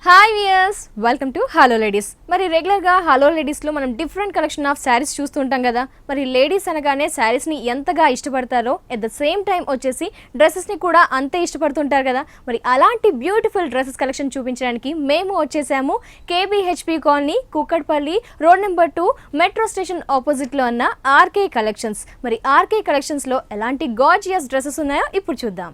Hi viewers, welcome to hello ladies. మరి రెగ్యులర్గా hello లేడీస్లో మనం డిఫరెంట్ కలెక్షన్ ఆఫ్ శారీస్ చూస్తుంటాం కదా. మరి లేడీస్ అనగానే శారీస్ని ఎంతగా ఇష్టపడతారో ఎట్ ద సేమ్ టైం వచ్చేసి డ్రెస్సెస్ని కూడా అంతే ఇష్టపడుతుంటారు కదా. మరి అలాంటి బ్యూటిఫుల్ డ్రెస్సెస్ కలెక్షన్ చూపించడానికి మేము వచ్చేసాము కేబీహెచ్పి colony, Kukatpally, road number 2, metro station ఆపోజిట్లో ఉన్న ఆర్కే కలెక్షన్స్. మరి ఆర్కే కలెక్షన్స్లో ఎలాంటి గార్జియస్ డ్రెస్సెస్ ఉన్నాయో ఇప్పుడు చూద్దాం.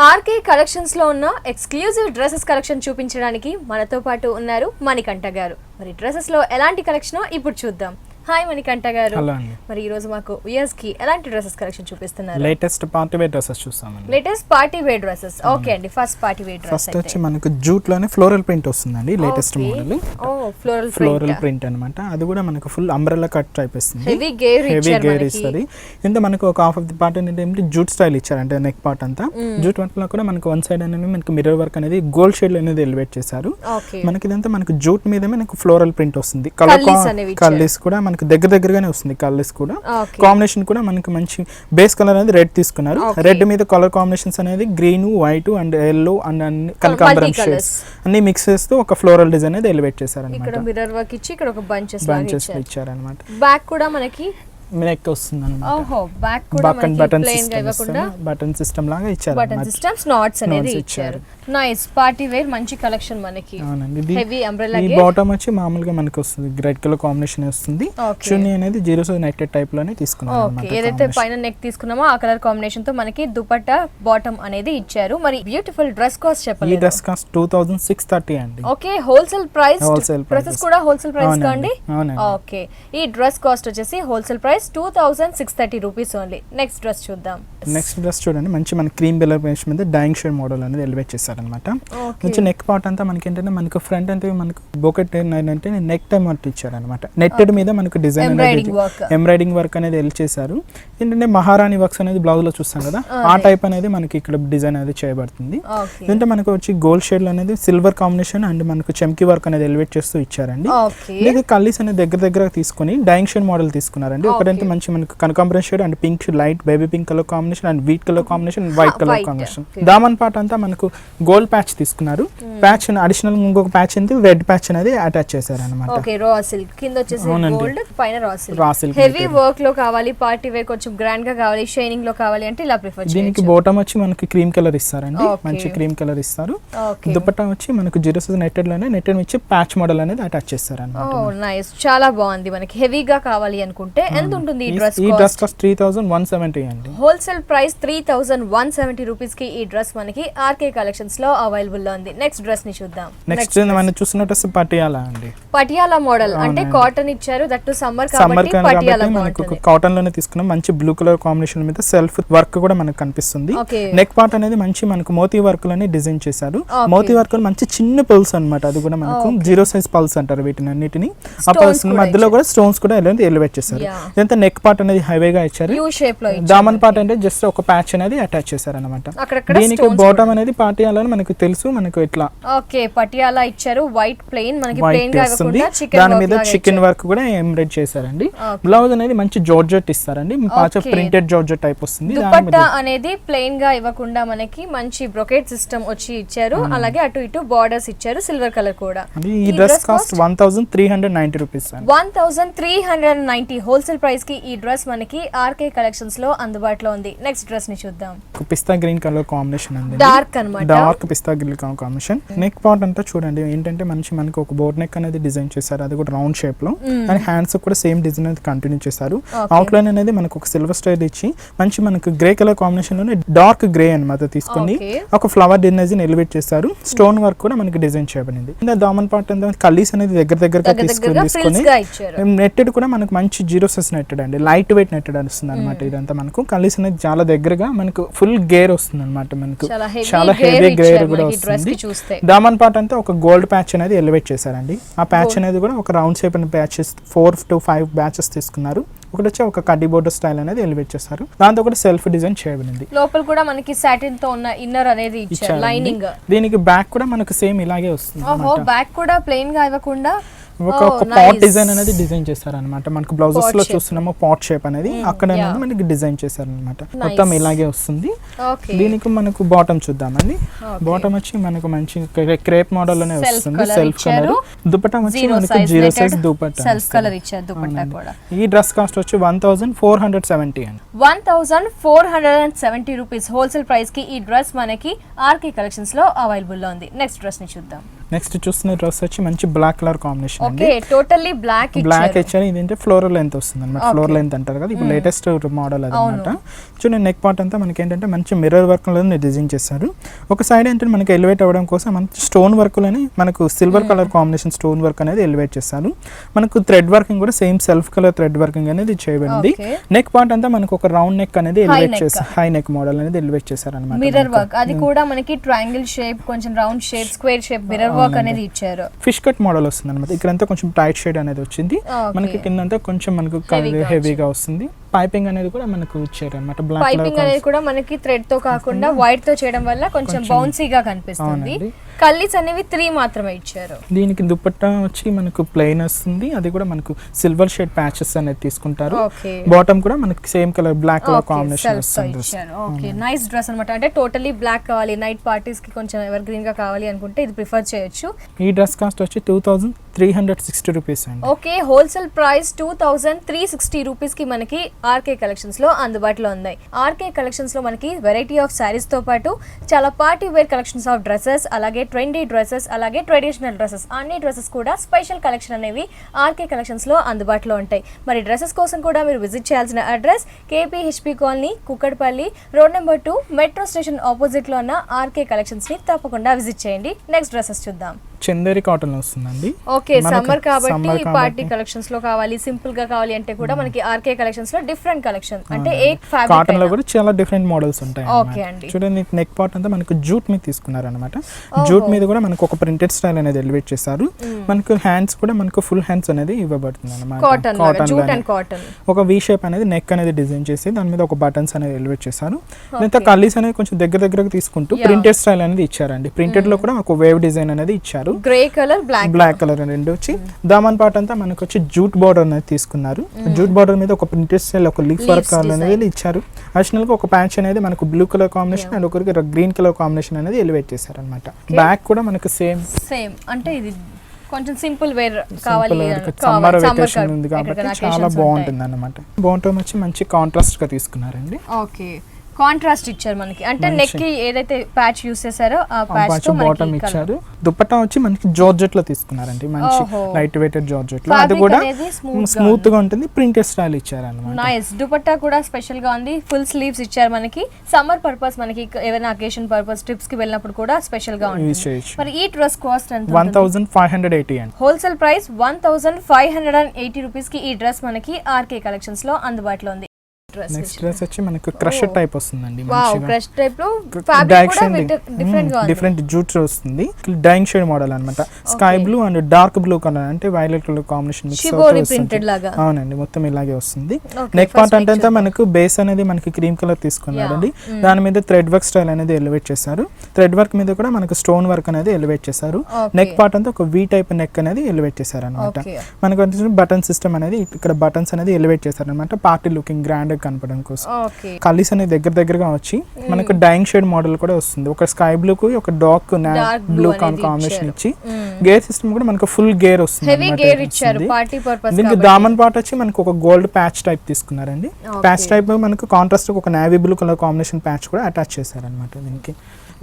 ఆర్కే కలెక్షన్స్ లో ఉన్న ఎక్స్క్లూజివ్ డ్రెస్సెస్ కలెక్షన్ చూపించడానికి మనతో పాటు ఉన్నారు మణికంఠ గారు. మరి డ్రెస్సెస్ లో ఎలాంటి కలెక్షన్ ఇప్పుడు చూద్దాం. హాయ్ మణికంఠ గారు. మరి ఈ రోజు మాకు వియర్స్ కి ఎలాంటి డ్రెస్సెస్ కలెక్షన్ చూపిస్తున్నారు? లేటెస్ట్ పార్టీ వేర్ డ్రెస్సెస్ చూస్తామండి. Latest party wear dresses. Okay అండి, first party wear dress first వచ్చి మనకు జూట్ లోనే ఫ్లోరల్ ప్రింట్ వస్తుందండి. లేటెస్ట్ మోడల్ ఫ్లోరల్ ప్రింట్ అన్నమాట. అది కూడా మనకు ఫుల్ అంబ్రెల్లా కట్ టైప్ వస్తుంది. హెవీ గేర్ ఇస్తుంది. ఇంత మనకు ఒక హాఫ్ ఆఫ్ ది పార్ట్ అనేది జూట్ స్టైల్ ఇచ్చారు, అంటే నెక్ పార్ట్ అంతా జూట్ వర్క్ లో కూడా మనకు వన్ సైడ్ అనేది మనకు మిర్రర్ వర్క్ అనేది గోల్డ్ షేడ్ అనేది ఎలివేట్ చేశారు. మనకి ఇదంతా మనకు జూట్ మీద మనకు ఫ్లోరల్ ప్రింట్ వస్తుంది. కలర్స్ కూడా మనకు దగ్గరగానే వస్తుంది. కలర్స్ కూడా కాంబినేషన్ కూడా మనకి మంచి బేస్ కలర్ అనేది రెడ్ తీసుకున్నారు. రెడ్ మీద కలర్ కాంబినేషన్స్ అనేది green, white and yellow and కనకాంబరం షేడ్స్ అన్ని మిక్స్ చేస్తూ ఒక ఫ్లోరల్ డిజైన్ అనేది ఎలివేట్ చేశారు అన్నమాట. ఇక్కడ మిర్రర్ వర్క్ ఇచ్చి ఇక్కడ ఒక బంచెస్ ఇచ్చారు అన్నమాట. బ్యాక్ కూడా మనకి నెక్ వస్తుంది అన్నమాట. ఓహో, బ్యాక్ కూడా మనకి ప్లెయిన్ గా ఇవ్వకుండా బటన్ సిస్టమ్ లాగా ఇచ్చారు. బటన్ సిస్టమ్స్, నాట్స్ అనేది ఇచ్చారు. నైస్ పార్టీ వేర్ మంచి కలెక్షన్ మనకి. హెవీ అంబ్రెల్లా ఈ బాటమ్ వచ్చి మామూలుగా మనకి వస్తుంది, రెడ్ కలర్ కాంబినేషన్ వస్తుంది. చున్నీ అనేది జీరో సైజ్ నెట్టెడ్ టైప్ లోనే తీసుకున్నాం అన్నమాట. ఏదైతే పైన నెక్ తీసుకున్నామో ఆ కలర్ కాంబినేషన్ తో మనకి దుపట్టా బాటమ్ అనేది ఇచ్చారు. మరి బ్యూటిఫుల్ డ్రెస్ కాస్ట్ చెప్పండి. ఈ డ్రెస్ కాస్ట్ 2630 అండి. Okay, wholesale price. డ్రెస్సెస్ కూడా హోల్సేల్ ప్రైస్ కాండి. ఓకే, ఈ డ్రెస్ కాస్ట్ వచ్చేసి wholesale price 2630 rupees only. Next dress చూద్దాం. నెక్స్ట్ డ్రెస్ చూడండి, మంచి మన క్రీమ్ కలర్ బేస్ మీద డైయింగ్ షేడ్ మోడల్ అనేది ఎలివేట్ చేశారనమాట. మంచి నెక్ పార్ట్ అంతా మనకి ఏంటంటే మనకు ఫ్రంట్ అంటే మనకు బొకెట్ అంటే నెక్ టైమ్ వర్క్ ఇచ్చారనమాట. నెట్టెడ్ మీద మనకు డిజైన్ అనేది ఎంబ్రాయిడింగ్ వర్క్ అనేది ఎల్ చేశారు. ఏంటంటే మహారాణి వర్క్స్ అనేది బ్లౌజ్ లో చూస్తాం కదా, ఆ టైప్ అనేది మనకి ఇక్కడ డిజైన్ అనేది చేయబడుతుంది. ఏంటంటే మనకు వచ్చి గోల్డ్ షేడ్ అనేది సిల్వర్ కాంబినేషన్ అండ్ మనకు చెమ్కి వర్క్ అనేది ఎలివేట్ చేస్తూ ఇచ్చారండి. ఇది కల్లీస్ అనేది దగ్గర తీసుకొని డైయింగ్ షేడ్ మోడల్ తీసుకున్నారండి. ఒకటంటే మంచి మనకు కనకాంబరం shade and pink light baby pink colour combination and wheat colour combination, white colour combination. దామన్ పార్ట్ అంతా మనకు గోల్డ్ ప్యాచ్ తీసుకున్నారు. ప్యాచ్ అడిషనల్ ఇంకొక ప్యాచ్ అనేది రెడ్ ప్యాచ్ అనేది అటాచ్ చేశారు అన్నమాట. ఓకే, రా సిల్క్ కింద వచ్చేసి గోల్డ్, పైన రా సిల్క్. హెవీ వర్క్ లో కావాలి, పార్టీ వేర్ కొంచెం గ్రాండ్ గా కావాలి, షైనింగ్ లో కావాలి అంటే ఇలా ప్రిఫర్ చేయొచ్చు. దీనికి బాటమ్ వచ్చి మనకి క్రీమ్ కలర్ ఇస్తారండి, మంచి క్రీమ్ కలర్ ఇస్తారు. దుపట్టా వచ్చి మనకు జీరో సైజ్ నెట్టెడ్ లోనే నెట్టెడ్ వచ్చి ప్యాచ్ మోడల్ అనేది అటాచ్ చేస్తారు అన్నమాట. ఓ నైస్, చాలా బాగుంది. మనకి హెవీగా కావాలి అనుకుంటే ఎంత ఉంటుంది ఈ డ్రెస్? ఈ డ్రెస్ కాస్ట్ 3170 అండి. హోల్సేల్ ప్రైస్ 3170 రూపీస్ కి ఈ డ్రెస్ మనకి ఆర్కే కలెక్షన్స్ లో అవైలబుల్ లో ఉంది. నెక్స్ట్ డ్రెస్ ని చూద్దాం. నెక్స్ట్ మనం చూస్తున్న డ్రెస్ పటియాలా అండి. పటియాలా మోడల్ అంటే కాటన్ ఇచ్చారు, దట్ సమ్మర్ కాబట్టి పటియాలా మోడల్. కాటన్ లోనే తీసుకున్నాం. మంచి బ్లూ కలర్ కాంబినేషన్ మీద సెల్ఫ్ వర్క్ కూడా మనకు కనిపిస్తుంది. నెక్ పార్ట్ అనేది మంచి మనకు మోతీ వర్క్ లోనే డిజైన్ చేశారు. మోతీ వర్క్ లో మంచి చిన్న పల్స్ అన్నమాట. అది కూడా మనకు జీరో సైజ్ పల్స్ అంటారు వీటిని అన్నిటిని. ఆ పల్స్ మధ్యలో కూడా స్టోన్స్ కూడా ఎలివేట్ చేశారు. ఇదంతా నెక్ పార్ట్ అనేది హైవేగా ఇచ్చారు. దామన్ పార్ట్ అంటే జస్ట్ ఒక ప్యాచ్ అనేది అటాచ్ చేశారు అన్నమాట. దీనికి బాటమ్ అనేది పటియాలా మనకు తెలుసు, మనకు ఇట్లా ఓకే పటియాలా ఇచ్చారు. వైట్ ప్లెయిన్ మనకి ప్లెయిన్ గా వస్తుంది. దాని మీద చికెన్ వర్క్ కూడా ఎంబ్రాయిడ్ చేశారండి. బ్లౌజ్ అనేది మంచి జార్జెట్ ఇస్తారండి, ప్రింటెడ్ జార్జెట్ టైప్ వస్తుంది. దుపట్టా అనేది ప్లెయిన్ గా ఇవ్వకుండా మనకి మంచి బ్రొకెట్ సిస్టమ్ వచ్చి ఇచ్చారు. అలాగే అటు ఇటు బార్డర్స్ ఇచ్చారు, సిల్వర్ కలర్ కూడా. ఈ dress cost 1390 rupees. 1390 wholesale price కి ఈ డ్రెస్ మనకి ఆర్కే కలెక్షన్స్ లో అందుబాటులో ఉంది. నెక్స్ట్ డ్రెస్ ని చూద్దాం. పిస్తా గ్రీన్ కలర్ కాంబినేషన్ అండి, డార్క్ అన్నమాట. డార్క్ పిస్తా గ్రీన్ కాంబినేషన్. నెక్ పార్ట్ అంతా చూడండి ఏంటంటే మనకి ఒక బోట్ నెక్ అనేది డిజైన్ చేశారు, అది కూడా రౌండ్ షేప్ లో. అండ్ హ్యాండ్స్ కూడా సేమ్ డిజైన్ అనేది కంటిన్యూ చేశారు. అవుట్ లైన్ అనేది మనకు ఒక సిల్వర్ స్టైల్ ఇచ్చి మంచి మనకు గ్రే కలర్ కాంబినేషన్ లోనే డార్క్ గ్రే అన్నమాట తీసుకొని ఒక ఫ్లవర్ డిజైన్ ఎలివేట్ చేశారు. స్టోన్ వర్క్ కూడా మనకి డిజైన్ చేయబడింది. దామన్ పార్ట్ అంతా కల్లీస్ అనేది దగ్గరగా తీసుకొని నెట్టెడ్ కూడా మనకు మంచి జీరో సైజ్ నెట్టెడ్ అండి, లైట్ వెయిట్ నెట్టెడ్ వస్తుంది అనమాట. ఇదంతా మనకు కల్లీస్ అనేది చాలా దగ్గరగా మనకు ఫుల్ గేర్ వస్తుంది అనమాట. మనకు చాలా హెవీ గేర్ కూడా వస్తుంది. దామన్ పార్ట్ అంతా ఒక గోల్డ్ ప్యాచ్ అనేది ఎలివేట్ చేశారండి. ఆ ప్యాచ్ అనేది కూడా ఒక రౌండ్ షేప్ అనే ప్యాచెస్ 4 to 5 బ్యాచెస్ తీసుకున్నారు. ఒకటి వచ్చి ఒక కడ్డీ బోర్డర్ స్టైల్ అనేది ఎలివేట్ చేస్తారు. దాంతో కూడా సెల్ఫ్ డిజైన్ చేయబడింది. లోపల కూడా మనకి సాటిన్ తో ఉన్న ఇన్నర్ అనేది ఇచ్చారు లైనింగ్. దీనికి బ్యాక్ కూడా మనకు సేమ్ ఇలాగే వస్తుంది. బ్యాక్ కూడా ప్లెయిన్ గా ఇవ్వకుండా ఒక పాట్ డిజైన్ అనేది డిజైన్ చేశారనమాట. మనకు బ్లౌజెస్ లో చూస్తున్నాము పాట్ షేప్ అనేది అక్కడ అనేది మనకి డిజైన్ చేశారనమాట. మొత్తం ఇలాగే వస్తుంది. దీనికి మనకు బాటమ్ చూద్దామండి. బాటమ్ వచ్చి మనకు మంచి క్రేప్ మోడల్ లోనే వస్తుంది. Self colour. దుపట్టా వచ్చి మనకు 0 సైజ్ దుపట్టా సెల్ఫ్ కలర్ ఇచ్చారు. దుపట్టా కూడా ఈ డ్రెస్ కాస్ట్ వచ్చి 1470 అండి. 1470 రూపీస్ హోల్సేల్ ప్రైస్ కి ఈ డ్రెస్ మనకి ఆర్కే కలెక్షన్స్ లో అవైలబుల్ లో ఉంది. నెక్స్ట్ డ్రెస్ ని చూద్దాం. నెక్స్ట్ చూస్తున్న డ్రెస్ వచ్చి మంచి బ్లాక్ కలర్ కాంబినేషన్ అండి. ఓకే టోటల్లీ బ్లాక్ ఇచ్చారు. ఇదేంటే ఫ్లోరల్ లెంత్ వస్తుంది అనమాట. ఫ్లోర్ లెంత్ అంటారు కదా, ఇప్పుడు లేటెస్ట్ మోడల్ అదనమాట. చూడండి నెక్ పార్ట్ అంతా మనకి ఏంటంటే మంచి మిర్రర్ వర్క్ లో డిజైన్ చేశారు. ఒక సైడ్ ఏంటంటే మనకి ఎలివేట్ అవ్వడం కోసం మంచి స్టోన్ వర్క్ లోని మనకు silver colour combination stone work అనేది ఎలివేట్ చేశారు. మనకు థ్రెడ్ వర్కింగ్ కూడా same self colour thread working అనేది చేయబడింది. నెక్ పార్ట్ అంతా మనకు ఒక రౌండ్ నెక్ అనేది ఎలివేట్ చేశారు. హై నెక్ మోడల్ అనేది ఎలివేట్ చేశారు అనమాట. మిర్రర్ వర్క్ అది కూడా మనకి ట్రయాంగిల్ షేప్, కొంచెం round shape, square shape mirror work అనేది ఇచ్చారు. ఫిష్ కట్ మోడల్ వస్తుంది అనమాట. ఇక్కడంతా కొంచెం టైట్ షేడ్ అనేది వచ్చింది. మనకి కిందంతా కొంచెం మనకు హెవీగా వస్తుంది. పైపింగ్ అనేది కూడా మనకు ఇచ్చారు అనమాట. బ్లాక్ పైపింగ్ అనేది కూడా మనకి థ్రెడ్ తో కాకుండా వైట్ తో చేయడం వల్ల కొంచెం బౌన్సీగా కనిపిస్తుంది. కల్లీస్ అనేవి 3 మాత్రమే ఇచ్చారు. దీనికి దుపట్టా వచ్చి మనకు ప్లెయిన్ వస్తుంది. అది కూడా మనకు సిల్వర్ షేడ్ ప్యాచెస్ అనేది తీసుకుంటారు. బాటమ్ కూడా మనకి same colour black colour combination వస్తుంది. ఓకే నైస్ డ్రెస్ అన్నమాట. అంటే టోటల్లీ బ్లాక్ కావాలి, నైట్ పార్టీస్ కి కొంచెం ఎవర్ గ్రీన్ గా కావాలి అనుకుంటే ఇది ప్రిఫర్ చేయొచ్చు. ఈ డ్రెస్ కాస్ట్ వచ్చి 2360 రూపీస్ అండి. ఓకే హోల్సేల్ ప్రైస్ 2360 రూపీస్ కి మనకి ఆర్కే కలెక్షన్స్ లో అందుబాటులో ఉన్నాయి. ఆర్కే కలెక్షన్స్ లో మనకి వెరైటీ ఆఫ్ సారీస్ తో పాటు చాలా party wear collections of dresses, అలాగే ట్రెండీ డ్రెస్సెస్, అలాగే ట్రెడిషనల్ డ్రెస్సెస్, అన్ని డ్రెస్సెస్ కూడా స్పెషల్ కలెక్షన్ అనేవి ఆర్కే కలెక్షన్స్ లో అందుబాటులో ఉంటాయి. మరి డ్రెస్సెస్ కోసం కూడా మీరు విజిట్ చేయాల్సిన address KPHP colony, Kukkadapalli, road number 2, metro station opposite లో ఉన్న ఆర్కే కలెక్షన్స్ ని తప్పకుండా విజిట్ చేయండి. నెక్స్ట్ డ్రెస్సెస్ చూద్దాం. చందేరి కాటన్ వస్తుందండి. ఓకే సమ్మర్ కాబట్టి పార్టీ కలెక్షన్స్ లో కావాలి, సింపుల్ గా కావాలి అంటే కూడా మనకి ఆర్కే కలెక్షన్స్ లో డిఫరెంట్ కలెక్షన్ అంటే కాటన్ లో కూడా చాలా డిఫరెంట్ మోడల్స్ ఉంటాయి. ఓకే అండి. చూడండి నెక్ పార్ట్ అంతా మనకు జూట్ మీద తీసుకున్నారు అనమాట. జూట్ మీద కూడా మనకు ఒక ప్రింటెడ్ స్టైల్ అనేది ఎలివేట్ చేశారు. మనకు హ్యాండ్స్ కూడా మనకు ఫుల్ హ్యాండ్స్ అనేది ఇవ్వబడుతుంది అనమాట. ఒక వి షేప్ అనేది నెక్ అనేది డిజైన్ చేసి దాని మీద ఒక బటన్స్ అనేది ఎలివేట్ చేశారు. మిగతా కల్లీస్ అనేది కొంచెం దగ్గరకు తీసుకుంటూ ప్రింటెడ్ స్టైల్ అనేది ఇచ్చారండి. ప్రింటెడ్ లో కూడా ఒక వేవ్ డిజైన్ అనేది ఇచ్చారు. గ్రే కలర్, బ్లాక్ కలర్ రెండు వచ్చి దామన్ పార్ట్ అంతా మనకు వచ్చి జూట్ బార్డర్ అనేది తీసుకున్నారు. జూట్ బార్డర్ మీద ఒక ప్రింటెడ్ స్టైల్ ఒక లీఫ్ వర్క్ అనేది ఇచ్చారు. అడిషనల్ గా ఒక ప్యాంచ్ అనేది మనకు బ్లూ కలర్ కాంబినేషన్ అండ్ ఒకరికి గ్రీన్ కలర్ కాంబినేషన్ అనేది ఎలివేట్ చేశారు అనమాట. బ్యాక్ కూడా మనకు సేమ్ అంటే ఇది కొంచెం సింపుల్ వేర్ కావాలి, సమ్మర్ వెకేషన్ ఉంది కాబట్టి చాలా బాగుంటుంది అన్నమాట. బాటమ్ వచ్చి మంచి కాంట్రాస్ట్ గా తీసుకున్నారండి. ఓకే కాంట్రాస్ట్ ఇచ్చారు మనకి. అంటే నెక్ కి ఏదైతే ప్యాచ్ యూస్ చేశారో ఆ ప్యాచ్ తో బాటమ్ ఇచ్చారు. దుపట్టా వచ్చి మనకి జార్జెట్ లో తీసుకున్నారండి. మంచి లైట్ వెయిటెడ్ జార్జెట్ లో, అది కూడా స్మూత్ గా ఉంటుంది. ప్రింటెడ్ స్టైల్ ఇచ్చారు అన్నమాట. నైస్. దుపట్టా కూడా స్పెషల్ గా ఉంది. ఫుల్ స్లీవ్స్ ఇచ్చారు మనకి. సమ్మర్ పర్పస్ మనకి ఏదైనా అకేషన్ పర్పస్ ట్రిప్స్ కి వెళ్ళినప్పుడు కూడా స్పెషల్ గా ఉంటుంది. మరి ఈ డ్రెస్ కాస్ట్ ఎంత? 1580 అండి. హోల్సేల్ ప్రైస్ 1580 రూపీస్ కి ఈ డ్రెస్ మనకి ఆర్కే కలెక్షన్స్ లో అందుబాటులో ఉంది. నెక్స్ట్ డ్రెస్ వచ్చి మనకు క్రష్ టైప్ వస్తుందండి. క్రష్ టైప్ లో ఫ్యాబ్రిక్ కూడా డిఫరెంట్ గా ఉంది. డిఫరెంట్ జూట్ వస్తుంది. డైయింగ్ షేడ్ మోడల్ అన్నమాట. Sky blue and dark blue colour అంటే violet colour combination mix printed లాగా. అవునండి మొత్తం ఇలాగే వస్తుంది. నెక్ పార్ట్ అంటే మనకు బేస్ అనేది మనకి క్రీమ్ కలర్ తీసుకున్నారండి. దాని మీద థ్రెడ్ వర్క్ స్టైల్ అనేది ఎలివేట్ చేశారు. థ్రెడ్ వర్క్ మీద కూడా మనకు స్టోన్ వర్క్ అనేది ఎలివేట్ చేశారు. నెక్ పార్ట్ అంతా ఒక వి టైప్ నెక్ అనేది ఎలివేట్ చేశారు అనమాట. మనకు బటన్ సిస్టమ్ అనేది ఇక్కడ బటన్స్ అనేది ఎలివేట్ చేశారు అనమాట. పార్టీ లుకింగ్ గ్రాండ్ కనపడడం కోసం. కలీస్ అనేది దగ్గరగా వచ్చి మనకు డైయింగ్ షేడ్ మోడల్ కూడా వస్తుంది. ఒక స్కై బ్లూ కు ఒక డార్క్ బ్లూ కాంబినేషన్ ఇచ్చి గేర్ సిస్టమ్ కూడా మనకు ఫుల్ గేర్ వస్తుంది. దీనికి దామన్ పార్ట్ వచ్చి మనకు ఒక గోల్డ్ ప్యాచ్ టైప్ తీసుకున్నారండి. ప్యాచ్ టైప్ మనకు కాంట్రాస్ట్ ఒక navy blue colour combination patch కూడా అటాచ్ చేశారు అనమాట.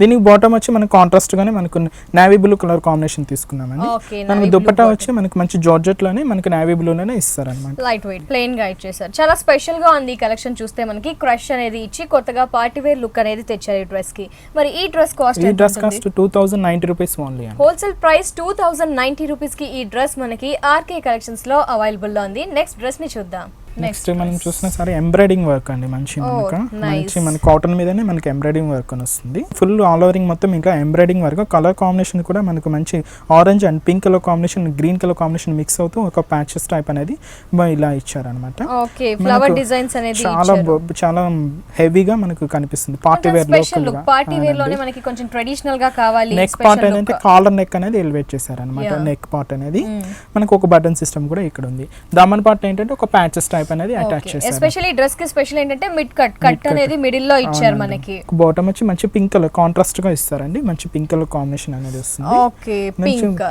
దీనికి బాటమ్ వచ్చి మనకు కాంట్రాస్ట్ గానే మనకు నేవీ బ్లూ కలర్ కాంబినేషన్ తీసుకున్నామండి. మనకి దుపట్టా వచ్చి మనకి మంచి జార్జెట్ లోనే మనకి నేవీ బ్లూ లోనే ఇస్తారు అనమాట. లైట్ వెయిట్ ప్లెయిన్ గా ఇచ్చేసారు. చాలా స్పెషల్ గా ఉంది ఈ కలెక్షన్. చూస్తే మనకి క్రష్ అనేది ఇచ్చి కొత్తగా పార్టీ వేర్ లుక్ అనేది తెచ్చారు ఈ డ్రెస్ కి. మరి ఈ డ్రెస్ కాస్ట్? ఈ dress cost 2090 rupees only. Wholesale price 2090 rupees కి ఈ డ్రెస్ మనకి ఆర్కే కలెక్షన్స్ లో అవైలబుల్ లో ఉంది. నెక్స్ట్ డ్రెస్ ని చూద్దాం. నెక్స్ట్ మనం చూసిన సారీ ఎంబ్రాయిడింగ్ వర్క్ అండి, మంచి మన కాటన్ మీదనే మనకి ఎంబ్రాయిడింగ్ వర్క్ అని వస్తుంది. ఫుల్ ఆల్ ఓవరింగ్ మొత్తం ఇంకా ఎంబ్రాయిడింగ్ వర్క్. కలర్ కాంబినేషన్ కూడా మనకు మంచి orange and pink colour combination, green colour combination mix అవుతూ ఒక ప్యాచెస్ టైప్ అనేది ఇలా ఇచ్చారనమాట. చాలా హెవీగా మనకు కనిపిస్తుంది. పార్టీ వేర్ లోనే మనకి కొంచెం ట్రెడిషనల్ గా కావాలి. నెక్ పార్ట్ అనేది కాలర్ నెక్ అనేది ఎలివేట్ చేశారనమాట. నెక్ పార్ట్ అనేది మనకు ఒక బటన్ సిస్టమ్ కూడా ఇక్కడ ఉంది. దామన్ పార్ట్ ఏంటంటే ఒక ప్యాచెస్ టైప్ అనేది అటాచ్ చేశారు. ఎస్పెషల్లీ డ్రెస్ కి స్పెషల్ ఏంటంటే మిడ్ కట్ అనేది మిడిల్ లో ఇచ్చారు మనకి. బాటమ్ వచ్చి మంచి పింక్ కలర్ కాంట్రాస్ట్ గా ఇస్తారండి, మంచి పింక్ కలర్ కాంబినేషన్ అనేది వస్తుంది. Okay, pink.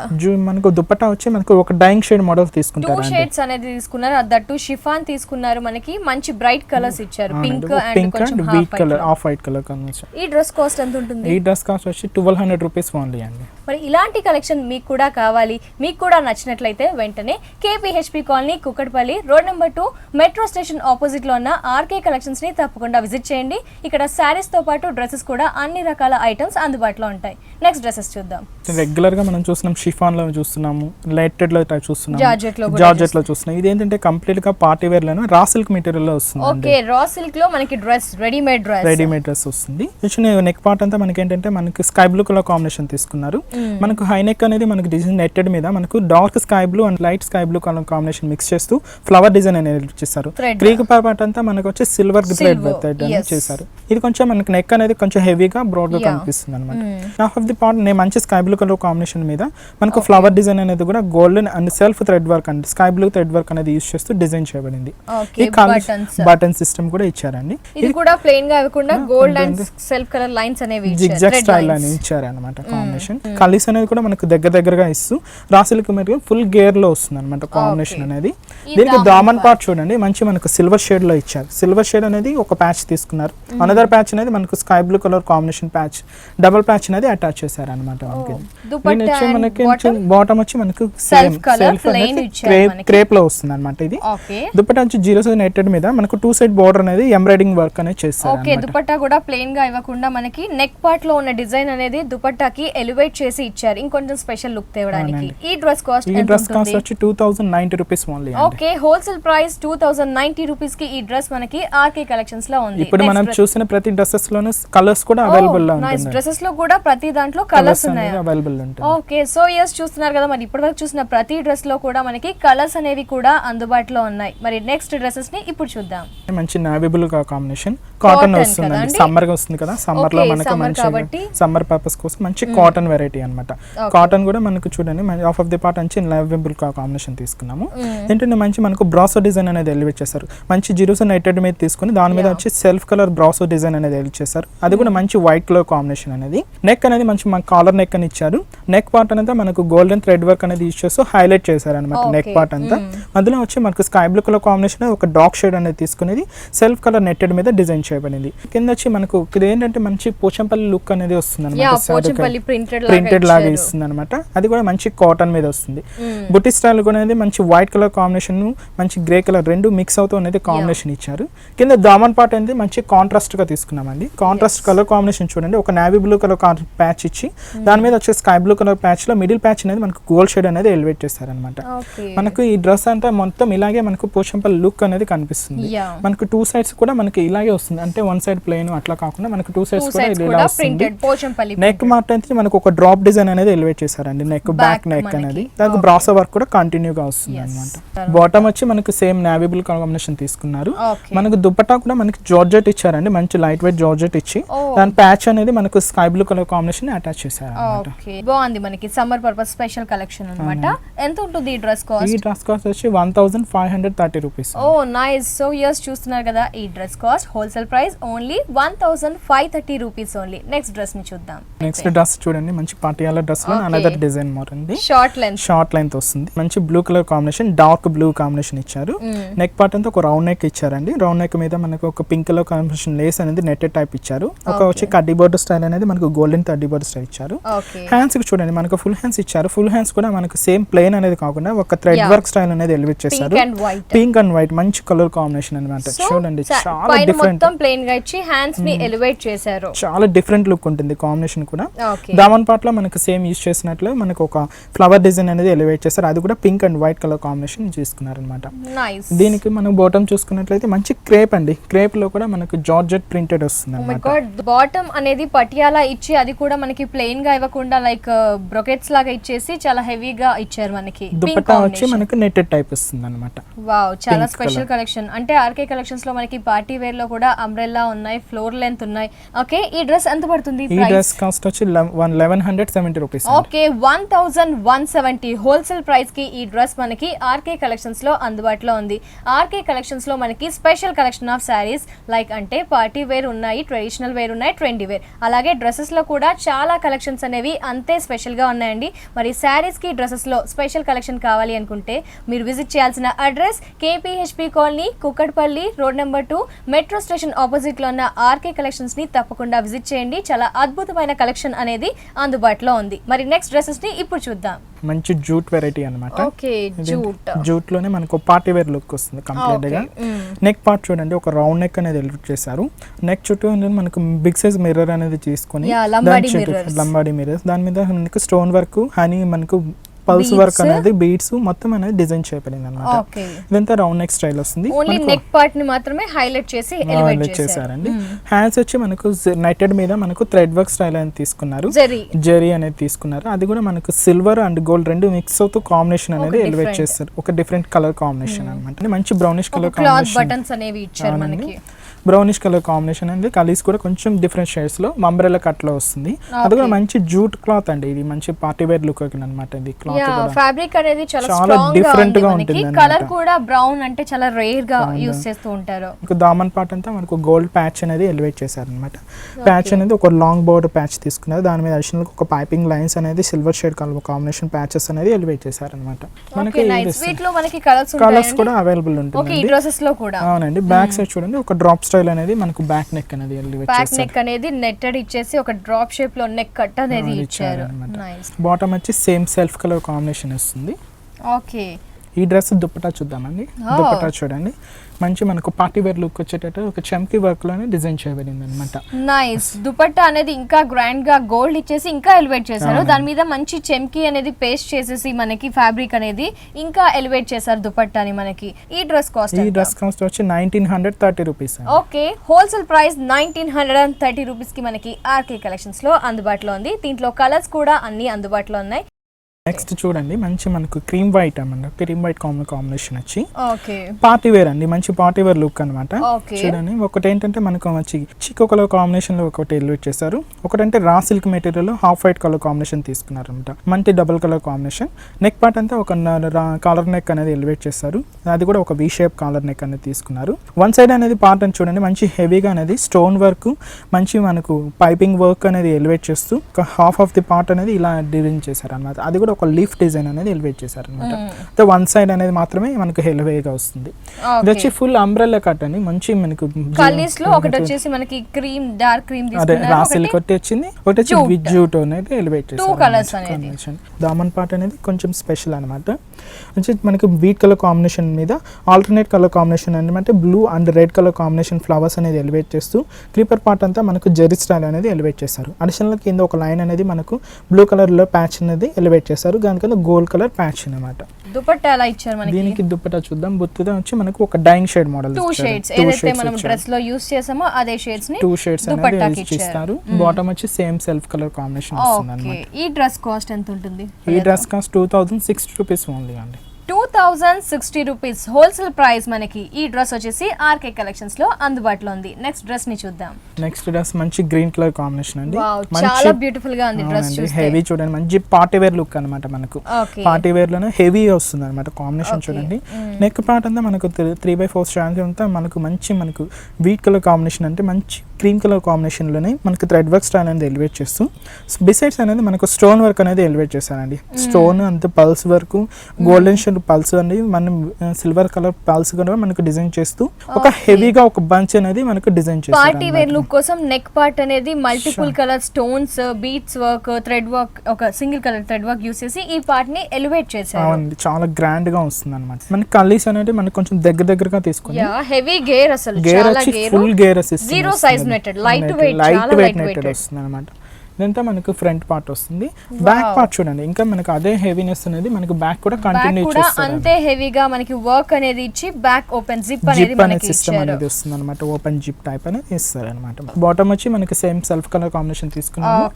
మనకు దుపట్టా వచ్చి మనకు ఒక డైయింగ్ షేడ్ మోడల్ తీసుకుంటారు. 2 షేడ్స్ అనేది తీసుకున్నారు. దట్టు షిఫాన్ తీసుకున్నారు. మనకి మంచి బ్రైట్ కలర్స్ ఇచ్చారు, pink and wheat colour, off white colour combination. ఈ డ్రెస్ కాస్ట్ ఎంత ఉంటుంది? ఈ డ్రెస్ కాస్ట్ వచ్చి 1200 రూపీస్ ఓన్లీ అండి. మరి ఇలాంటి కలెక్షన్ మీకు కూడా కావాలి, మీకు కూడా నచ్చినట్లయితే వెంటనే KPHP colony, Kukatpally, road number 2, metro station opposite లో ఉన్న RK కలెక్షన్స్ ని తప్పకుండా విజిట్ చేయండి. ఇక్కడ శారీస్ తో పాటు డ్రెస్సెస్ కూడా అన్ని రకాల ఐటమ్స్ అందుబాటులో ఉంటాయి. నెక్స్ట్ డ్రెస్సెస్ చూద్దాం. రెగ్యులర్ గా మనం చూస్తున్నాం షిఫాన్ లో చూస్తున్నాము, లైటెడ్ లో చూస్తున్నాము, జార్జెట్ లో చూస్తున్నాం. ఇది ఏంటంటే కంప్లీట్ గా పార్టీ వేర్ లో రా సిల్క్ మెటీరియల్ లో వస్తుంది. ఓకే, రా సిల్క్ లో మనకి డ్రెస్ రెడీమేడ్ డ్రెస్ వస్తుంది. నెక్ పార్ట్ అంతా మనకి ఏంటంటే మనకి స్కై బ్లూ కలర్ కాంబినేషన్ తీసుకున్నారు. మనకు హై నెక్ అనేది మనకి డిజైన్ నెట్టెడ్ మీద మనకు dark sky blue and light sky blue colour combination mix చేస్తూ ఫ్లవర్ డిజైన్ అనేది చేశారు. క్రీక్ పార్ట్ అంతా మనకు వచ్చి సిల్వర్ థ్రెడ్ చేశారు. ఇది కొంచెం మనకి నెక్ అనేది కొంచెం హెవీగా బ్రాడ్ గా కనిపిస్తుంది అనమాట. హాఫ్ ఆఫ్ ది పార్ట్ మంచి స్కై బ్లూ కలర్ కాంబినేషన్ మీద మనకు ఫ్లవర్ డిజైన్ అనేది కూడా golden and self thread work and sky blue thread work అనేది యూస్ చేస్తూ డిజైన్ చేయబడింది. బటన్ సిస్టమ్ కూడా ఇచ్చారండి. ఇది కూడా ప్లెయిన్ గా కాకుండా gold and self colour lines అనేవి జిగ్జాగ్ స్టైల్ అని ఇచ్చారు అన్నమాట. కాంబినేషన్ కలర్స్ అనేది కూడా మనకు దగ్గరగా ఇస్తూ రాసిల్క్ మీద ఫుల్ గేర్ లో వస్తుంది అనమాట కాంబినేషన్ అనేది. దీనికి దామన్ పార్ట్ చూడండి, మంచి మనకు సిల్వర్ షేడ్ లో ఇచ్చారు. సిల్వర్ షేడ్ అనేది ఒక ప్యాచ్ తీసుకున్నారు. అనదర్ ప్యాచ్ అనేది మనకు sky blue colour combination patch, double patch అనేది అటాచ్ చేశారు అనమాట. మనకి బాటమ్ వచ్చి మనకు సెల్ఫ్ క్రేప్ లో వస్తుంది అనమాట. ఇది దుపట్టా వచ్చి 0 నెట్టెడ్ మీద మనకు 2 సైడ్ బోర్డర్ అనేది ఎంబ్రాయిడింగ్ వర్క్ అనేది చేస్తారు. ఓకే, దుపట్టా కూడా ప్లెయిన్ గా ఇవ్వకుండా మనకి నెక్ పార్ట్ లో ఉన్న డిజైన్ అనేది దుపట్టాకి ఎలివేట్ చేసి ఇచ్చారు, ఇంకొంచెం స్పెషల్ లుక్ తేవడానికి. ఈ డ్రెస్ కాస్ట్ వచ్చి 2090 rupees only. Okay, wholesale price 2090 rupees కి ఈ డ్రెస్ మనకి RK కలెక్షన్స్ లో ఉంది. ఇప్పుడు మనం చూసిన ప్రతి డ్రెస్సెస్ లోను కలర్స్ కూడా అవైలబుల్ లో ఉంటాయి. డ్రెస్సెస్ లో కూడా ప్రతి దాంట్లో కలర్స్ ఉన్నాయి, అవైలబుల్ ఉంటాయి. ఓకే, సో yes చూస్తున్నారు కదా, మరి ఇప్పటివరకు చూసిన ప్రతి డ్రెస్ లో కూడా మనకి కలర్స్ అనేవి కూడా అందుబాటులో ఉన్నాయి. మరి నెక్స్ట్ డ్రెస్సెస్ ని ఇప్పుడు చూద్దాం. మంచి నావీ బ్లూ కాంబినేషన్ కాటన్ వస్తుంది, సమ్మర్ గా వస్తుంది కదా, సమ్మర్ లో మనకు మంచి సమ్మర్ పర్పస్ కోసం మంచి కాటన్ వెరైటీ అన్నమాట. కాటన్ కూడా మనకు చూడండి హాఫ్ ఆఫ్ ది పార్ట్ మంచి నావీ బ్లూ కాంబినేషన్ తీసుకున్నాము. ఏంటంటే మంచి మనకు బ్రాసో డిజైన్ అనేది ఎలివేట్ చేశారు. మంచి జిరోస్ నెట్టెడ్ మీద తీసుకుని దాని మీద వచ్చి సెల్ఫ్ కలర్ బ్రాసో డిజైన్ అనేది ఎలివేట్ చేశారు. అది కూడా మంచి వైట్ కలర్ కాంబినేషన్ అనేది. నెక్ అనేది మంచి మన కాలర్ నెక్ అని ఇచ్చారు. నెక్ పార్ట్ అనేది మనకు గోల్డెన్ థ్రెడ్ వర్క్ అనేది యూస్ చేస్తూ హైలైట్ చేశారు అనమాట. నెక్ పార్ట్ అంతా అందులో వచ్చి మనకు స్కై బ్లూ కలర్ కాంబినేషన్ ఒక డార్క్ షేడ్ అనేది తీసుకునేది సెల్ఫ్ కలర్ నెట్టెడ్ మీద డిజైన్ చేయబడింది. కింద వచ్చి మనకు ఇది ఏంటంటే మంచి పోచంపల్లి లుక్ అనేది వస్తుంది అనమాట, ప్రింటెడ్ లాగా ఇస్తుంది అనమాట. అది కూడా మంచి కాటన్ మీద వస్తుంది. బుట్టి స్టైల్ కూడా అనేది మంచి వైట్ కలర్ కాంబినేషన్, మంచి గ్రే కలర్ రెండు మిక్స్ అవుతూ అనేది కాంబినేషన్ ఇచ్చారు. కింద దామన్ పార్ట్ అనేది మంచి కాంట్రాస్ట్ గా తీసుకున్నామండి. కాంట్రాస్ట్ కలర్ కాంబినేషన్ చూడండి, ఒక నావీ బ్లూ కలర్ ప్యాచ్ ఇచ్చి దాని మీద వచ్చే స్కై బ్లూ కలర్ ప్యాచ్ లో మిడిల్ ప్యాచ్ అనేది మనకు గోల్డ్ షేడ్ అనేది ఎలివేట్ చేశారనమాట. మనకు ఈ డ్రెస్ అంతా మొత్తం ఇలాగే మనకు పోచంపల్లి లుక్ అనేది కనిపిస్తుంది. మనకు 2 సైడ్స్ కూడా మనకి ఇలాగే వస్తుంది, అంటే 1 సైడ్ ప్లెయిన్ అట్లా కాకుండా మనకు 2 సైడ్స్ కూడా ఇలా వస్తుంది. నెక్ మార్ట్ అయితే మనకు ఒక డ్రాప్ డిజైన్ అనేది ఎలివేట్ చేశారండి. నెక్ బ్యాక్ నెక్ అనేది దానికి బ్రాసో వర్క్ కూడా కంటిన్యూగా వస్తుంది అనమాట. బాటమ్ వచ్చి మనకు సేమ్ నావీ బ్లూ కాంబినేషన్ తీసుకున్నారు. మనకు దుపట్టా కూడా మనకి జార్జెట్ ఇచ్చారండి, మంచి లైట్ వెయిట్ జార్జెట్ ఇచ్చి దాని ప్యాచ్ అనేది మనకు sky blue colour combination attach చేశారు. బాగుంది, మనకి సమ్మర్ పర్పస్ స్పెషల్ కలెక్షన్ అన్నమాట. ఎంత ఉంటుంది ఈ డ్రెస్ కాస్ట్? ఈ డ్రెస్ కాస్ట్ వచ్చి 1530 రూపీస్. ఓ నైస్, సో yes చూస్తున్నారు కదా, ఈ dress cost wholesale price only 1530 rupees only. Next dress ని చూద్దాం. నెక్స్ట్ డ్రెస్ చూడండి, మంచి పాటియాలా డ్రెస్ లో అనదర్ డిజైన్ మోర్ ఉంది. షార్ట్ లెంత్ వస్తుంది, మంచి blue colour combination, dark blue combination ఇచ్చారు. నెక్ పార్ట్ అంతా ఒక రౌండ్ నెక్ ఇచ్చారండి. రౌండ్ నెక్ మీద మనకు ఒక పింక్ కలర్ కాంబినేషన్ లేస్ అనేది నెట్టెడ్ టైప్ ఇచ్చారు. ఒక వచ్చి కడ్డీ బోర్డర్ స్టైల్ అనేది మనకు గోల్డెన్ కడ్డీ బోర్డర్ స్టైల్ ఇచ్చారు. హ్యాండ్స్ కి చూడండి మనకు ఫుల్ హ్యాండ్స్ ఇచ్చారు. ఫుల్ హ్యాండ్స్ కూడా మనకు సేమ్ ప్లెయిన్ అనేది కాకుండా ఒక థ్రెడ్ వర్క్ స్టైల్ అనేది ఎలివేట్ చేశారు. పింక్ అండ్ వైట్ మంచి కలర్ కాంబినేషన్ అన్నమాట. చూడండి చాలా డిఫరెంట్, ప్లెయిన్ గా ఇచ్చి హ్యాండ్స్ ని ఎలివేట్ చేశారు. చాలా డిఫరెంట్ లుక్ ఉంటుంది కాంబినేషన్ కూడా. దామన్ పార్ట్ లో మనకు సేమ్ యూస్ చేసినట్లు మనకు ఒక ఫ్లవర్ డిజైన్ అనేది ఎలివేట్ చేశారు. అది కూడా pink and white colour combination తీసుకున్నారు అనమాట. దీనికి మనం బాటమ్ చూసుకున్నట్లయితే మంచి క్రేప్ అండి, క్రేప్ లో కూడా మనకు జార్జెట్ ప్రింటెడ్ వస్తుంది అన్నమాట. బాటమ్ అనేది పటియాలా ఇచ్చి అది కూడా మనకి ప్లెయిన్ గా ఇవ్వకుండా లైక్ బ్రొకెట్స్ లాగా ఇచ్చేసి చాలా హెవీగా ఇచ్చారు మనకి. దుపట్టా వచ్చి మనకు నెట్టెడ్ టైప్ వస్తుంది అన్నమాట. వావ్, చాలా స్పెషల్ కలెక్షన్. అంటే ఆర్కే కలెక్షన్స్ లో మనకి పార్టీ వేర్ లో కూడా అంబ్రెల్లా ఉన్నాయి, ఫ్లోర్ లెంత్ ఉన్నాయి. ఓకే, ఈ డ్రెస్ ఎంత పడుతుంది? ఈ డ్రెస్ కాస్ట్ వచ్చి 1170 రూపీస్. ఓకే, 1170 హోల్సేల్ ప్రైస్ కి ఈ డ్రెస్ మనకి ఆర్కే కలెక్షన్స్ లో అందుబాటులో ఉంది. ఆర్కే కలెక్షన్స్ లో మనకి special collection of saris like అంటే పార్టీ వేర్ ఉన్నాయి, ట్రెడిషనల్ వేర్ ఉన్నాయి, ట్రెండీ వేర్, అలాగే డ్రెస్సెస్ లో కూడా చాలా కలెక్షన్స్ అనేవి అంతే స్పెషల్ గా ఉన్నాయండి. మరి శారీస్ కి డ్రెస్సెస్ లో స్పెషల్ కలెక్షన్ కావాలి అనుకుంటే మీరు విజిట్ చేయాల్సిన address KPHB colony, Kukatpally, road number 2, metro station opposite లో ఉన్న ఆర్కే కలెక్షన్స్ ని తప్పకుండా విజిట్ చేయండి. చాలా అద్భుతమైన కలెక్షన్ అనేది అందుబాటులో ఉంది. మరి నెక్స్ట్ డ్రెస్సెస్ ని ఇప్పుడు చూద్దాం. మంచి జూట్ వెరైటీ అన్నమాట. ఓకే, జూట్ లోనే మనకు పార్టీ వేర్ లుక్ వస్తుంది కంప్లీట్ గా. నెక్ పార్ట్ చూడండి, ఒక రౌండ్ నెక్ అనేది ఎలివేట్ చేశారు. నెక్ చుట్టూ మనకు బిగ్ సైజ్ మిర్రర్ అనేది తీసుకొని లంబాడీ మిర్రర్స్, దాని మీద మనకు స్టోన్ వర్క్, హనీ, మనకు పల్స్ వర్క్ అనేది బీడ్స్ మొత్తం అనేది డిజైన్ చేయబడింది అన్నమాట. ఇదంతా రౌండ్ నెక్ స్టైల్ వస్తుంది. ఓన్లీ నెక్ పార్ట్ ని మాత్రమే హైలైట్ చేసి ఎలివేట్ చేశారండి. హ్యాండ్స్ వచ్చి మనకు నెట్టెడ్ మీద మనకు థ్రెడ్ వర్క్ స్టైల్ అనేది తీసుకున్నారు, జెరీ అనేది తీసుకున్నారు. అది కూడా మనకు సిల్వర్ అండ్ గోల్డ్ రెండు మిక్స్ అవుతూ కాంబినేషన్ అనేది ఎలివేట్ చేస్తారు. ఒక డిఫరెంట్ కలర్ కాంబినేషన్ అన్నమాట. మంచి బ్రౌనిష్ కలర్ కాంబినేషన్, బటన్స్ అనేవి ఇచ్చారు మనకి. బ్రౌనిష్ కలర్ కాంబినేషన్ అండి. కలీస్ కూడా కొంచెం డిఫరెంట్ షేడ్స్ లో అంబ్రెల్లా కట్ లో వస్తుంది. అది కూడా మంచి జూట్ క్లాత్ అండి, ఇది మంచి పార్టీ వేర్ లుక్ అన్నమాట. ఇది క్లాత్ ఫ్యాబ్రిక్ అనేది చాలా డిఫరెంట్ గా ఉంటుంది. కలర్ కూడా బ్రౌన్ అంటే చాలా రేర్ గా యూస్ చేస్తూ ఉంటారు. దామన్ పార్ట్ అంతా మనకు గోల్డ్ ప్యాచ్ అనేది ఎలివేట్ చేశారు అనమాట. ప్యాచ్ అనేది ఒక లాంగ్ బోర్డర్ ప్యాచ్ తీసుకున్నారు. దాని మీద అడిషనల్ ఒక పైపింగ్ లైన్స్ అనేది silver shade colour combination patches అనేది ఎలివేట్ చేశారు అనమాట. మనకి కలర్స్ కూడా అవైలబుల్ ఉంటుంది. అవునండి. బ్యాక్ సైడ్ చూడండి, ఒక డ్రాప్ స్టైల్ అనేది మనకు బ్యాక్ నెక్ అనేది బ్యాక్ నెక్ అనేది నెట్టెడ్ ఇచ్చేసి ఒక డ్రాప్ షేప్ లో నెక్ కట్ అనేది ఇచ్చారు. బాటమ్ వచ్చి సేమ్ సెల్ఫ్ కలర్ కాంబినేషన్ వస్తుంది. ఓకే, ఈ డ్రెస్ దుపట్టా చూద్దామండి. దుపట్టా చూడండి, మంచి మనకు పార్టీ వేర్ లుక్ వచ్చేటట్టు ఒక చమ్కీ వర్క్ లోనే డిజైన్ చేయబడింది అనమాట. నైస్. దుపట్టా అనేది ఇంకా గ్రాండ్ గా గోల్డ్ ఇచ్చేసి ఇంకా ఎలివేట్ చేశారు. దాని మీద మంచి చమ్కీ అనేది పేస్ట్ చేసేసి మనకి ఫ్యాబ్రిక్ అనేది ఇంకా ఎలివేట్ చేశారు దుపట్టాని మనకి. ఈ డ్రెస్ కాస్ట్ వచ్చి 1930 rupees. Okay, wholesale price 1930 rupees కి మనకి ఆర్కే కలెక్షన్స్ లో అందుబాటులో ఉంది. దీంట్లో కలర్స్ కూడా అన్ని అందుబాటులో ఉన్నాయి. నెక్స్ట్ చూడండి, మంచి మనకు క్రీమ్ వైట్ అన్నమాట. క్రీమ్ వైట్ కాంబినేషన్ వచ్చి పార్టీ వేర్ అండి, మంచి పార్టీ వేర్ లుక్ అనమాట. చూడండి, ఒకటి ఏంటంటే మనకు మంచి చిక్కు కలర్ కాంబినేషన్ లో ఒకటి ఎలివేట్ చేశారు. ఒకటంటే రా సిల్క్ మెటీరియల్ లో హాఫ్ వైట్ కలర్ కాంబినేషన్ తీసుకున్నారు అనమాట. మంచి double colour combination. Neck part అంతా ఒక కాలర్ నెక్ అనేది ఎలివేట్ చేశారు. అది కూడా ఒక వి షేప్ కాలర్ నెక్ అనేది తీసుకున్నారు. వన్ సైడ్ అనేది పార్ట్ అని చూడండి, మంచి హెవీగా అనేది స్టోన్ వర్క్, మంచి మనకు పైపింగ్ వర్క్ అనేది ఎలివేట్ చేస్తూ ఒక హాఫ్ ఆఫ్ ది పార్ట్ అనేది ఇలా డిజైన్ చేశారు అనమాట. అది కూడా ఒక లీఫ్ డిజైన్ అనేది ఎలివేట్ చేశారు అనమాట. వన్ సైడ్ అనేది మాత్రమే మనకు హెల్వేగా వస్తుంది. ఇది వచ్చి ఫుల్ అంబ్రెల్లా కట్ అని మంచి మనకు కలర్స్ లో ఒకటి వచ్చేసి మనకి క్రీమ్, డార్క్ క్రీమ్ తీసుకున్నారు. రా సిల్క్ ఒకటి వచ్చింది, ఒకటి వచ్చి విత్ జూట్ అనేది ఎలివేట్ చేశారు. దామన్ పార్ట్ అనేది కొంచెం స్పెషల్ అనమాట. వచ్చి మనకి వీట్ కలర్ కాంబినేషన్ మీద ఆల్టర్నేట్ కలర్ కాంబినేషన్ అనమాట. Blue and red colour combination flowers అనేది ఎలివేట్ చేస్తూ క్రీపర్ పార్ట్ అంతా మనకు జెరీ స్టైల్ అనేది ఎలివేట్ చేశారు. అడిషనల్ కింద ఒక లైన్ అనేది మనకు బ్లూ కలర్ లో ప్యాచ్ అనేది ఎలివేట్ చేశారు. దానికన్నా గోల్డ్ కలర్ ప్యాచ్ అన్నమాట. దుపట్టా ఎలా ఇచ్చారు మనకి? దీనికి దుపట్టా చూద్దాం. బుత్తుదా వచ్చి మనకు ఒక డైయింగ్ షేడ్ మోడల్, 2 షేడ్స్ ఏదైతే మనం డ్రెస్ లో యూస్ చేసామో అదే షేడ్స్ ని 2 షేడ్స్ అనేది ఇస్తారు. బాటమ్ వచ్చి సేమ్ సెల్ఫ్ కలర్ కాంబినేషన్ వస్తుంది అన్నమాట. ఈ డ్రెస్ కాస్ట్ ఎంత ఉంటుంది? ఈ డ్రెస్ కాస్ట్ 2060 రూపీస్ ఓన్లీ అండి. 2060 రూపీస్ హోల్సేల్ ప్రైస్ మనకి. ఈ డ్రెస్ వచ్చేసి ఆర్కే కలెక్షన్స్ లో అందుబాటులో ఉంది. నెక్స్ట్ డ్రెస్ ని చూద్దాం. నెక్స్ట్ డ్రెస్ మంచి గ్రీన్ కలర్ కాంబినేషన్ అండి. చాలా బ్యూటిఫుల్ గా ఉంది డ్రెస్ చూస్తే. హెవీ చూడండి, మంచి పార్టీ వేర్ లుక్ అన్నమాట. మనకు పార్టీ వేర్ లోనే హెవీ వస్తుంది అన్నమాట కాంబినేషన్. చూడండి, నెక్ పార్ట్ అంతా మనకు 3/4 స్టాండ్ అంతా మనకు మంచి మనకు వీట్ కలర్ కాంబినేషన్ అంటే మంచి క్రీమ్ కలర్ కాంబినేషన్ లోనే మనకు థ్రెడ్ వర్క్ స్టైల్ అనేది ఎలివేట్ చేస్తూ బిసైడ్స్ అనేది మనకు స్టోన్ వర్క్ అనేది ఎలివేట్ చేశారండి. స్టోన్ అంత pulse work, golden shade pulse అనేది మనం సిల్వర్ కలర్ పల్స్ కూడా మనకు డిజైన్ చేస్తూ ఒక హెవీగా ఒక బంచ్ అనేది మనకు డిజైన్ చేస్తారు. పార్టీ వేర్ లుక్ కోసం నెక్ పార్ట్ అనేది multiple colour stones, beads work, thread work, ఒక single colour thread work use చేసి ఈ పార్ట్ ని ఎలివేట్ చేశారు. అవునండి, చాలా గ్రాండ్ గా వస్తుంది అన్నమాట. మన కలీస్ అనేది మనకు కొంచెం దగ్గరగా తీసుకుని హెవీ గేర్, అసలు గేర్ వచ్చి full gear assist, zero size netted, light weight netted వస్తుంది అన్నమాట. ఇదంతా మనకు ఫ్రంట్ పార్ట్ వస్తుంది. బ్యాక్ పార్ట్ చూడండి ఇంకా మనకు అదే హెవీనెస్ అనేది మనకు బ్యాక్ కూడా కంటిన్యూ చేస్తారు. అంతే హెవీగా మనకి వర్క్ అనేది ఇచ్చి బ్యాక్ ఓపెన్ జిప్ అనేది మనకి సిస్టమ్ అనేది వస్తుంది అనమాట. ఓపెన్ జిప్ టైప్ అనేది ఇస్తారు అనమాట. బాటమ్ వచ్చి మనకి సేమ్ సెల్ఫ్ కలర్ కాంబినేషన్ తీసుకున్నాము.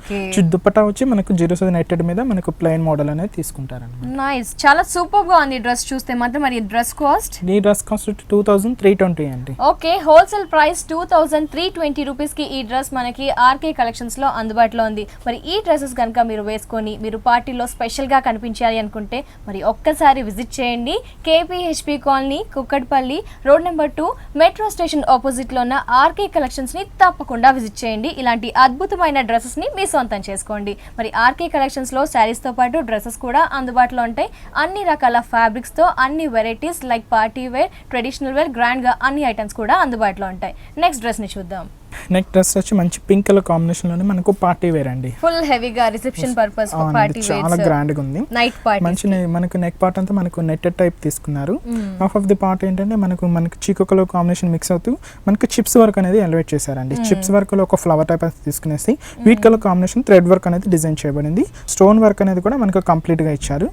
దుపట్టా వచ్చి మనకు 07 నెట్టెడ్ మీద మనకు ప్లెయిన్ మోడల్ అనేది తీసుకుంటారు అనమాట. నైస్, చాలా సూపర్ గా ఉంది డ్రెస్ చూస్తే మాత్రం. మరి డ్రెస్ కాస్ట్? ఈ డ్రెస్ కాస్ట్ 2320 అండి. ఓకే, హోల్సేల్ ప్రైస్ 2320 రూపీస్ కి ఈ డ్రెస్ మనకి ఆర్కే కలెక్షన్స్ లో అందుబాటులో ఉంది. మరి ఈ డ్రెస్సెస్ కనుక మీరు వేసుకొని మీరు పార్టీలో స్పెషల్ గా కనిపించాలి అనుకుంటే మరి ఒక్కసారి విజిట్ చేయండి. KPHP colony, Kukatpally road number 2 metro station opposite లో ఉన్న ఆర్కే కలెక్షన్స్ ని తప్పకుండా విజిట్ చేయండి. ఇలాంటి అద్భుతమైన డ్రెస్సెస్ ని మీ సొంతం చేసుకోండి. మరి ఆర్కే కలెక్షన్స్ లో శారీస్ తో పాటు డ్రెస్సెస్ కూడా అందుబాటులో ఉంటాయి. అన్ని రకాల ఫ్యాబ్రిక్స్ తో అన్ని varieties like party wear, traditional wear, grand గా అన్ని ఐటమ్స్ కూడా అందుబాటులో ఉంటాయి. నెక్స్ట్ డ్రెస్ ని చూద్దాం. నెక్ డ్రెస్ వచ్చి మంచి పింక్ కలర్ కాంబినేషన్ లోనే మనకు పార్టీ వేర్ అండి. ఫుల్ హెవీగా రిసెప్షన్ పర్పస్ పార్టీ వేర్, చాలా గ్రాండ్ గా ఉంది. నైట్ పార్టీ మంచి మనకు నెక్ పార్ట్ అంతా మనకు నెట్టెడ్ టైప్ తీసుకున్నారు. హాఫ్ ఆఫ్ ది పార్ట్ ఏంటంటే మనకు చీకో కలర్ కాంబినేషన్ మిక్స్ అవుతూ మనకు చిప్స్ వర్క్ అనేది ఎలివేట్ చేశారండి. చిప్స్ వర్క్ లో ఒక ఫ్లవర్ టైప్ తీసుకునేసి wheat colour combination thread work అనేది డిజైన్ చేయబడింది. స్టోన్ వర్క్ అనేది కూడా మనకు కంప్లీట్ గా ఇచ్చారు.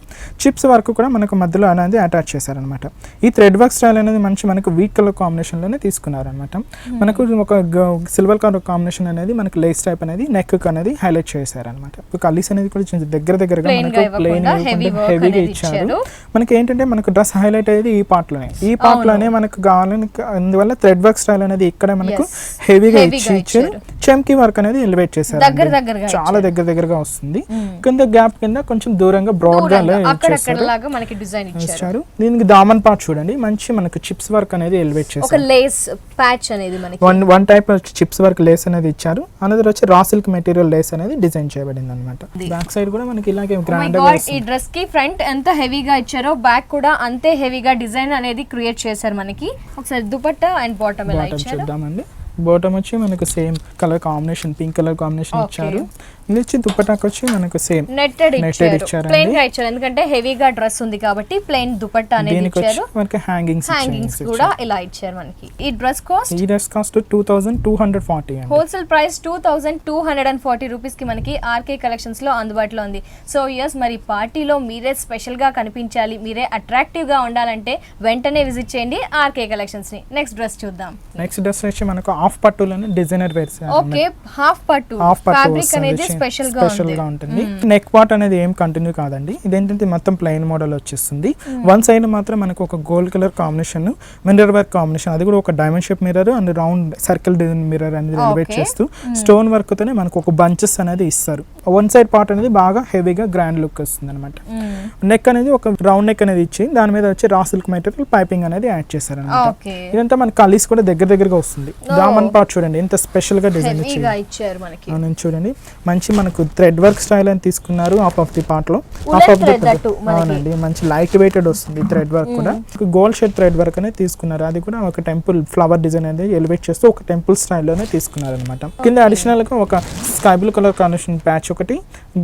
చిప్స్ వర్క్ కూడా మనకు మధ్యలో అనేది అటాచ్ చేశారనమాట. ఈ థ్రెడ్ వర్క్ స్టైల్ అనేది మంచి మనకు వీట్ కలర్ కాంబినేషన్ లోనే తీసుకున్నారు అనమాట. మనకు ఒక సిల్వర్ కలర్ కాంబినేషన్ అనేది మనకి లేస్ టైప్ అనేది నెక్ అనేది హైలైట్ చేశారనమాట. కలీస్ అనేది కూడా దగ్గరగా మనకు ప్లెయిన్ హెవీగా ఇచ్చారు. మనకి ఏంటంటే మనకు డ్రెస్ హైలైట్ అయ్యేది ఈ పార్ట్ లోనే మనకు కావాలని, అందువల్ల థ్రెడ్ వర్క్ స్టైల్ అనేది ఇక్కడ మనకు హెవీగా ఇచ్చారు. చెమ్కీ వర్క్ అనేది ఎలివేట్ చేశారు. చాలా దగ్గరగా వస్తుంది. కింద గ్యాప్ కింద కొంచెం దూరంగా బ్రాడ్ గా ఇచ్చారు. దీనికి దామన్ పార్ట్ చూడండి మంచి మనకు చిప్స్ వర్క్ అనేది ఎలివేట్ చేశారు. One type chips work lace అనేది ఇచ్చారు. అనదర్ వచ్చి రా సిల్క్ మెటీరియల్ లేస్ అనేది డిజైన్ చేయబడింది అనమాట. బ్యాక్ సైడ్ కూడా మనకి ఇలాగే గ్రాండ్ గా ఈ డ్రెస్ కి ఫ్రంట్ ఎంత హెవీగా ఇచ్చారో బ్యాక్ కూడా అంతే హెవీగా డిజైన్ అనేది క్రియేట్ చేశారు. మనకి ఒకసారి దుపట్టా అండ్ బాటమ్ ఎలా ఇచ్చారు చూద్దామండి. బాటమ్ వచ్చి మనకు same colour combination pink colour combination ఇచ్చారు. ఇది వచ్చి దుపట్టాకి వచ్చి మనకు సేమ్ నెట్టెడ్ ఇచ్చారు. ప్లెయిన్ గా ఇచ్చారు ఎందుకంటే హెవీగా డ్రెస్ ఉంది కాబట్టి ప్లెయిన్ దుపట్టా అనేది ఇచ్చారు. మనకి హ్యాంగింగ్స్ కూడా ఇలా ఇచ్చారు. మనకి ఈ డ్రెస్ కాస్ట్ 2240 అండి. హోల్సేల్ ప్రైస్ 2240 రూపీస్ కి మనకి ఆర్కే కలెక్షన్స్ లో అందుబాటులో ఉంది. సో yes, మరి పార్టీలో మీరే స్పెషల్ గా కనిపించాలి, మీరే అట్రాక్టివ్ గా ఉండాలంటే వెంటనే విజిట్ చేయండి ఆర్కే కలెక్షన్స్ ని. నెక్స్ట్ డ్రెస్ చూద్దాం. నెక్స్ట్ డ్రెస్ వచ్చి మనకు హాఫ్ పట్టులోనే డిజైనర్ వేర్స్. ఓకే, హాఫ్ పట్టు ఫ్యాబ్రిక్ అనేది స్పెషల్ గా ఉంటుంది. నెక్ పార్ట్ అనేది ఏం కంటిన్యూ కాదండి. ఇదేంటంటే మొత్తం ప్లెయిన్ మోడల్ వచ్చేస్తుంది. వన్ సైడ్ మాత్రం మనకు ఒక gold colour combination mirror work combination, అది కూడా ఒక diamond shape mirror and round circle design mirror అనేది ఎలివేట్ చేస్తూ స్టోన్ వర్క్ తోనే మనకు ఒక బంచెస్ అనేది ఇస్తారు. వన్ సైడ్ పార్ట్ అనేది బాగా హెవీగా గ్రాండ్ లుక్ వస్తుంది అనమాట. నెక్ అనేది ఒక రౌండ్ నెక్ అనేది ఇచ్చి దాని మీద వచ్చి రా సిల్క్ మెటీరియల్ పైపింగ్ అనేది యాడ్ చేస్తారు అనమాట. ఇదంతా మన కలీస్ కూడా దగ్గరగా వస్తుంది. దామన్ పార్ట్ చూడండి ఎంత స్పెషల్ గా డిజైన్ ఇచ్చారు మనకి. చూడండి మంచి మనకు థ్రెడ్ వర్క్ స్టైల్ అని తీసుకున్నారు. హాఫ్ ఆఫ్ ది పార్ట్ లో అవునండి మంచి లైట్ వెయిటెడ్ వస్తుంది థ్రెడ్ వర్క్ కూడా. గోల్డ్ షేడ్ థ్రెడ్ వర్క్ అనేది తీసుకున్నారు. అది కూడా ఒక టెంపుల్ ఫ్లవర్ డిజైన్ అనేది ఎలివేట్ చేస్తూ ఒక టెంపుల్ స్టైల్ లోనే తీసుకున్నారు అనమాట. కింద అడిషనల్ గా ఒక sky blue colour combination patch ఒకటి,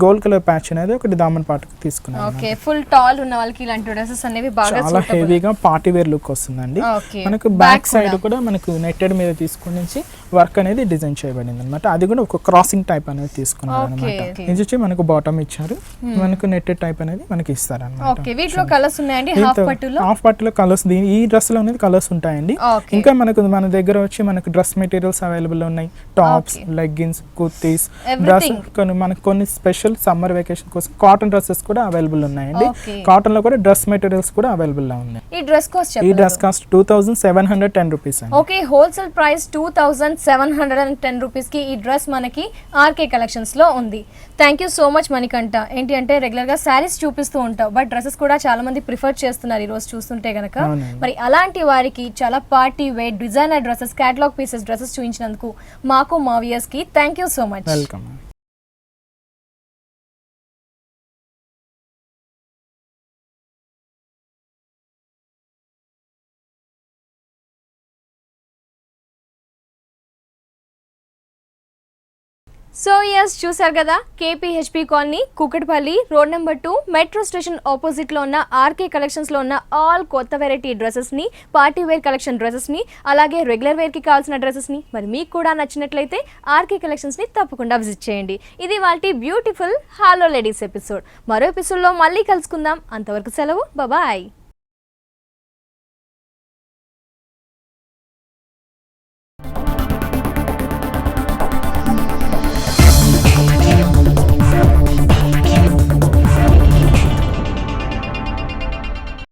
గోల్డ్ కలర్ ప్యాచ్ అనేది ఒకటి దామన్ పార్ట్ తీసుకున్నారు. ఓకే, ఫుల్ టాల్ ఉన్న వాళ్ళకి ఇలాంటి డ్రెస్సెస్ అనేవి బాగా చాలా హెవీగా పార్టీ వేర్ లుక్ వస్తుందండి. మనకు బ్యాక్ సైడ్ కూడా మనకు నెట్టెడ్ మీద తీసుకుని వర్క్ అనేది డిజైన్ చేయబడింది అనమాట. అది కూడా ఒక క్రాసింగ్ టైప్ అనేది తీసుకున్నారు అనమాట. ఇది వచ్చి మనకు బాటమ్ ఇచ్చారు. మనకు నెట్టెడ్ టైప్ అనేది మనకి ఇస్తారు అనమాట. వీటిలో కలర్స్ ఉన్నాయండి. హాఫ్ పట్టులో కలర్స్, ఈ డ్రెస్ లో అనేది కలర్స్ ఉంటాయండి. ఇంకా మనకు మన దగ్గర వచ్చి మనకు డ్రెస్ మెటీరియల్స్ అవైలబుల్ ఉన్నాయి. టాప్స్, లెగ్గిన్స్, కుర్తీస్, డ్రెస్ మనకు కొన్ని స్పెషల్ సమ్మర్ వెకేషన్ కోసం కాటన్ డ్రెస్సెస్ కూడా అవైలబుల్ ఉన్నాయండి. కాటన్ లో కూడా డ్రెస్ మెటీరియల్స్ కూడా అవైలబుల్ గా ఉన్నాయి. ఈ డ్రెస్ కాస్ట్ 2710 రూపీస్ అండి. ఓకే, హోల్సేల్ ప్రైస్ 2710 రూపీస్ కి ఈ డ్రెస్ మనకి ఆర్కే కలెక్షన్స్ లో ఉంది. Thank you so much Manikanta. ఏంటి అంటే రెగ్యులర్ గా శారీస్ చూపిస్తూ ఉంటావు, బట్ డ్రెస్సెస్ కూడా చాలా మంది ప్రిఫర్ చేస్తున్నారు ఈ రోజు చూస్తుంటే గనక. మరి అలాంటి వారికి చాలా party wear designer dresses, catalogue pieces dresses చూపించినందుకు మాకు మా వ్యూయర్స్ కి thank you so much. Welcome. So yes చూసారు కదా, KPHB colony, Kukatpally, road number 2, metro station opposite లో ఉన్న ఆర్కే కలెక్షన్స్ లో ఉన్న ఆల్ కొత్త వెరైటీ డ్రెస్సెస్ ని, పార్టీ వేర్ కలెక్షన్ డ్రెస్సెస్ ని, అలాగే రెగ్యులర్ వేర్ కి కావాల్సిన డ్రెస్సెస్ ని మరి మీకు కూడా నచ్చినట్లయితే ఆర్కే కలెక్షన్స్ ని తప్పకుండా విజిట్ చేయండి. ఇది వాటి బ్యూటిఫుల్ హలో లేడీస్ ఎపిసోడ్. మరో ఎపిసోడ్ లో మళ్ళీ కలుసుకుందాం. అంతవరకు సెలవు, బాయ్.